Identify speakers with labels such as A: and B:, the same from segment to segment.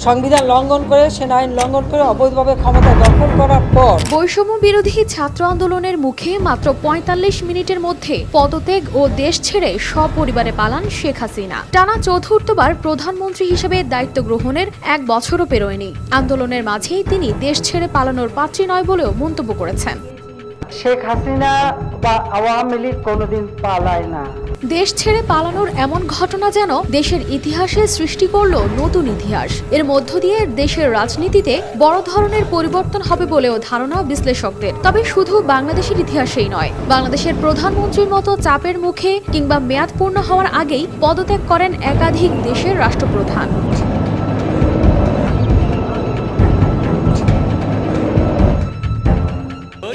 A: সংবিধান লঙ্ঘন করে, সেনা আইন লঙ্ঘন করে অবৈধভাবে ক্ষমতা দখল করার পর
B: বৈষম্য বিরোধী ছাত্র আন্দোলনের মুখে মাত্র ৪৫ মিনিটের মধ্যে পদত্যাগ ও দেশ ছেড়ে সপরিবারে পালান শেখ হাসিনা। টানা চতুর্থবার প্রধানমন্ত্রী হিসেবে দায়িত্ব গ্রহণের ১ বছরও পেরোয়নি। আন্দোলনের মাঝেই তিনি দেশ ছেড়ে পালানোর পাত্রী নয় বলেও মন্তব্য করেছেন।
A: শেখ হাসিনা বা আওয়ামী লীগ কোনোদিন পালায় না।
B: দেশ ছেড়ে পালানোর এমন ঘটনা যেন দেশের ইতিহাসে সৃষ্টি করল নতুন ইতিহাস। এর মধ্য দিয়ে দেশের রাজনীতিতে বড় ধরনের পরিবর্তন হবে বলেও ধারণা বিশ্লেষকদের। তবে শুধু বাংলাদেশের ইতিহাসেই নয়, বাংলাদেশের প্রধানমন্ত্রীর মতো চাপের মুখে কিংবা মেয়াদ পূর্ণ হওয়ার আগেই পদত্যাগ করেন একাধিক দেশের রাষ্ট্রপ্রধান।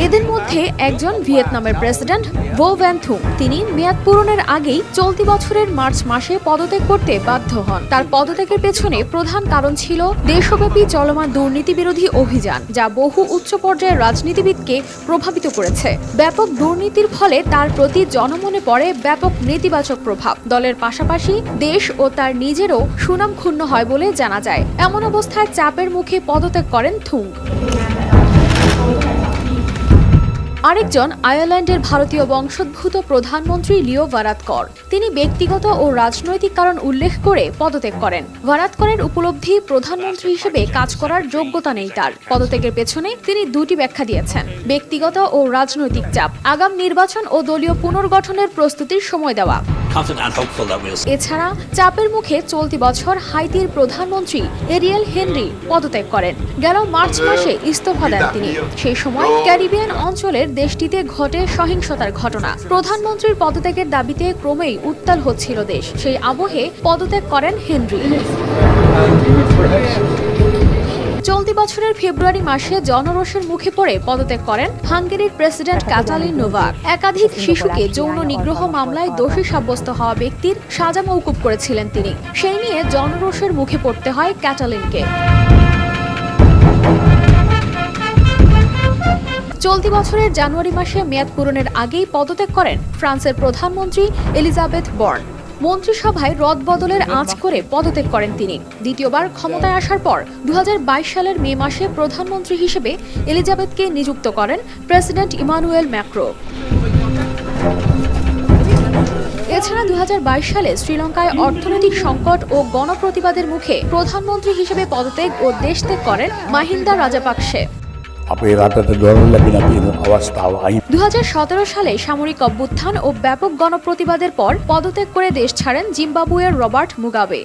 B: এদের মধ্যে একজন ভিয়েতনামের প্রেসিডেন্ট ভো ভ্যান থুং। তিনি মেয়াদ পূরণের আগেই চলতি বছরের মার্চ মাসে পদত্যাগ করতে বাধ্য হন। তার পদত্যাগের পেছনে প্রধান কারণ ছিল দেশব্যাপী চলমান দুর্নীতি বিরোধী অভিযান, যা বহু উচ্চ পর্যায়ের রাজনীতিবিদকে প্রভাবিত করেছে। ব্যাপক দুর্নীতির ফলে তার প্রতি জনমনে পড়ে ব্যাপক নেতিবাচক প্রভাব। দলের পাশাপাশি দেশ ও তার নিজেরও সুনাম ক্ষুণ্ণ হয় বলে জানা যায়। এমন অবস্থায় চাপের মুখে পদত্যাগ করেন থুং। আরেকজন আয়ারল্যান্ডের ভারতীয় বংশোদ্ভূত প্রধানমন্ত্রী লিও ভারাদকর। তিনি ব্যক্তিগত ও রাজনৈতিক কারণ উল্লেখ করে পদত্যাগ করেন। ভারাদকরের উপলব্ধি, প্রধানমন্ত্রী হিসেবে কাজ করার যোগ্যতা নেই তার। পদত্যাগের পেছনে তিনি দুটি ব্যাখ্যা দিয়েছেন: ব্যক্তিগত ও রাজনৈতিক চাপ, আগাম নির্বাচন ও দলীয় পুনর্গঠনের প্রস্তুতির সময় দেওয়া। এছাড়া চাপের মুখে চলতি বছর হাইতির প্রধানমন্ত্রী এরিয়েল হেনরি পদত্যাগ করেন। গেল মার্চ মাসে ইস্তফা দেন তিনি। সেই সময় ক্যারিবিয়ান অঞ্চলের দেশটিতে ঘটে সহিংসতার ঘটনা। প্রধানমন্ত্রীর পদত্যাগের দাবিতে ক্রমেই উত্তাল হচ্ছিল দেশ। সেই আবহে পদত্যাগ করেন হেনরি। চলতি বছরের ফেব্রুয়ারি মাসে জনরোষের মুখে পড়ে পদত্যাগ করেন হাঙ্গেরির প্রেসিডেন্ট কাতালিন নোভাক। একাধিক শিশুকে যৌন নিগ্রহ মামলায় দোষী সাব্যস্ত হওয়া ব্যক্তির সাজা মওকুফ করেছিলেন তিনি। সেই নিয়ে জনরোষের মুখে পড়তে হয় ক্যাটালিনকে। চলতি বছরের জানুয়ারি মাসে মেয়াদ পূরণের আগেই পদত্যাগ করেন ফ্রান্সের প্রধানমন্ত্রী এলিজাবেথ বর্ন। মন্ত্রিসভায় রদবদলের আঁচ করে পদত্যাগ করেন তিনি। দ্বিতীয়বার ক্ষমতায় আসার পর ২০২২ সালের মে মাসে প্রধানমন্ত্রী হিসেবে এলিজাবেথকে নিযুক্ত করেন প্রেসিডেন্ট ইমানুয়েল ম্যাক্রো। এছাড়া ২০২২ সালে শ্রীলঙ্কায় অর্থনৈতিক সংকট ও গণপ্রতিবাদের মুখে প্রধানমন্ত্রী হিসেবে পদত্যাগ ও দেশত্যাগ করেন মাহিন্দা রাজাপাকসে। ২০১৭ সালে সামরিক অভ্যুত্থান ও ব্যাপক গণপ্রতিবাদের পর পদত্যাগ করে দেশ ছাড়েন জিম্বাবুয়ের রবার্ট মুগাবে।